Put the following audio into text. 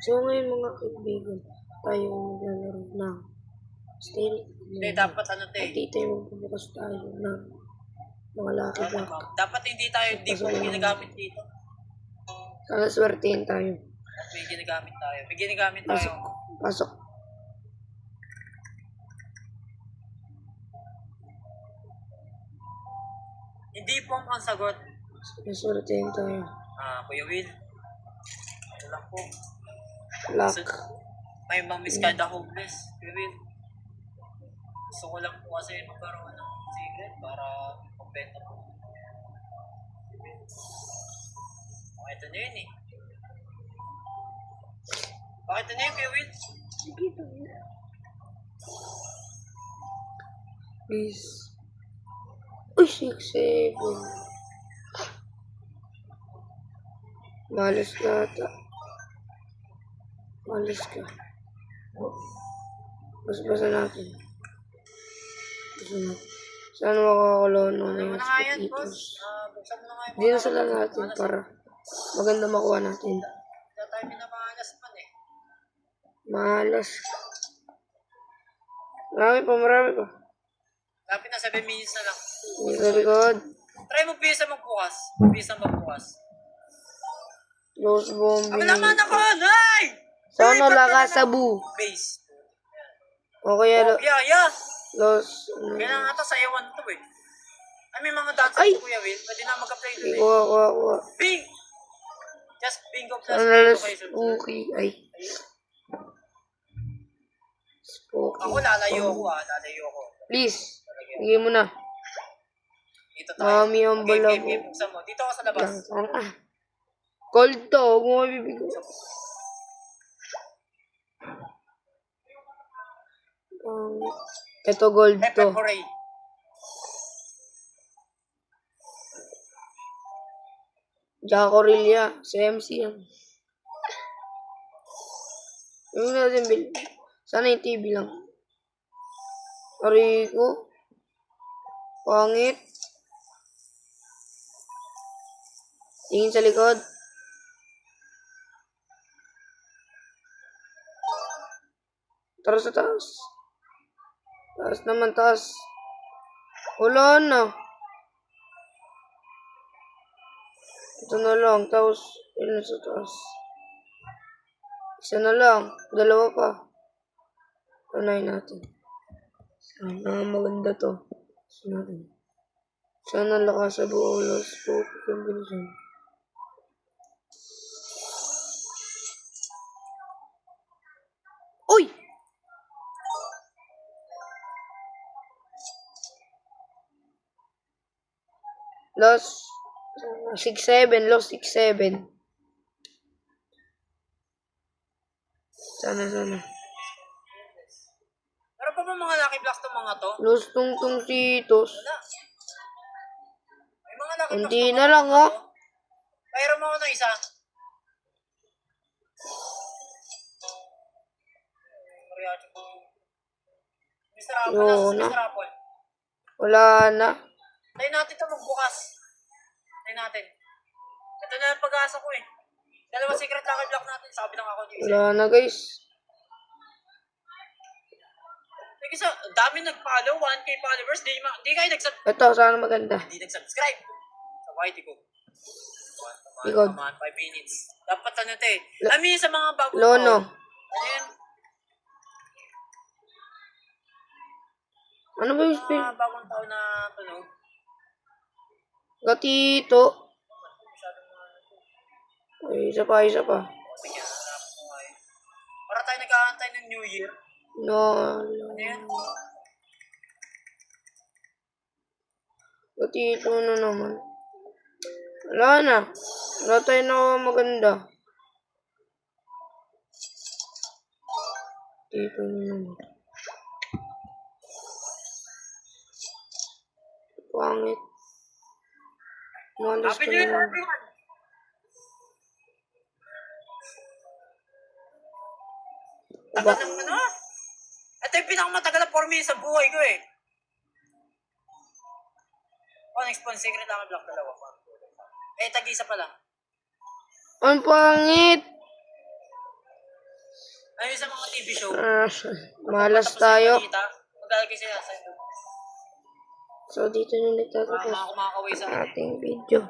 So ngayon mga kaibigan, tayo ay maglalaro ng still. Hindi, dapat ano to At dito ay magbubukas tayo ng mga lucky block. Dapat hindi tayo deep ang ginagamit dito. Sana swertihin tayo. May ginagamit tayo. May ginagamit tayo. Pasok. Hindi po ang sagot. Sana swertihin tayo. Kuya Will. Ano lang po. Luck. May mga miskada homeless. Kuya Will. Gusto ko lang po kasi magkaroon ng secret para magbenta po. Ito na yun eh. Bakit na yun, Kuya Will? Please. Uy, 6, 7. Malas ka ata. Malas ka. Basa natin. Basa natin. Saan makakuloan ng mga spaghettos? Buksan mo na nga yung Dito sila natin para maganda makuha natin. Kaya tayo pinamahalas man eh. Malas. Marami pa. Lapit na 7 minutes na lang. Sa likod. Try mo bisa magbukas. Close bombing. Ang naman ako! Nay! Sana lakasabu. Base. O kaya Yeah. los. Kaya nga ata sa ewan to eh. May mga dancers Ay! ko Kuya Will. Pwede na mag-apply doon eh. Kuha. Bing! Just bingo plus Sana bingo los. kayo. Okay. Ay. Spooky. Ako lalayo ako. Please. Bigyan mo na. Dito tayo. Mami ang balago. Game, buksan mo. Dito ako sa labas. Cold to. Huwag mo mabibigo. Ito gold Pepe to. Corey. Jaco Rilya. Si MC yan. Yung natin bil. Sana yung TV lang. Arico. Pangit. Tingin sa likod. Tara sa taas. Taas naman, taas. Wala na. Ito na lang. Tapos, ilan sa taas. Isa na lang. Dalawa pa. Panayin natin. Sana maganda to. Sana lakas sa buo. Los po. Combination. Uy! Lost 6-7. Lost 6-7. Sana. Meron pa ba mga lucky blocks to mga to? Lost tungtong sitos. Wala. May mga lucky blocks Hindi to na mga lang, to. oh. Mayroon mo ako ng isa. Mariachi po. Mr. Apple. Yun, Mr. Apple. Wala na. Tayo natin ito magbukas. Tayo natin. Ito na ang pag-asa ko eh. Dalawa secret lucky block natin. Sabi lang ako dito. Wala na, guys. Kasi dami nag-follow. 1K followers. Di kayo nag-subscribe. Ito, sana maganda. Hindi nag-subscribe. Sa YT ko. Ikod. 5 minutes. Dapat ano ito eh. Amin sa mga bagong Lono. Ano yun? Ano ba yung spin? Mga bagong taon na tunog. Gatito. Masyadong mga ano to. Ay, isa pa. Sige, hanap ko nga eh. Para tayo nag-aantay ng New Year. No. Ano yan? Gatito na naman. Wala na. Wala tayo na maganda. Gatito na naman. Pangit. Malas Happy ka New Year naman. everyone! Tagal ng ano? Ito yung pinakamatagal na 4 minutes sa buhay ko eh. Next one, secret lang ang block dalawa. Tag-isa pala. Ang pangit! Ayun sa mga TV show. Malas Tapos tayo. yung balita, maglalagay sila sa inyo. So, dito na Mga nagtatapos kumakaway sa ang ating video.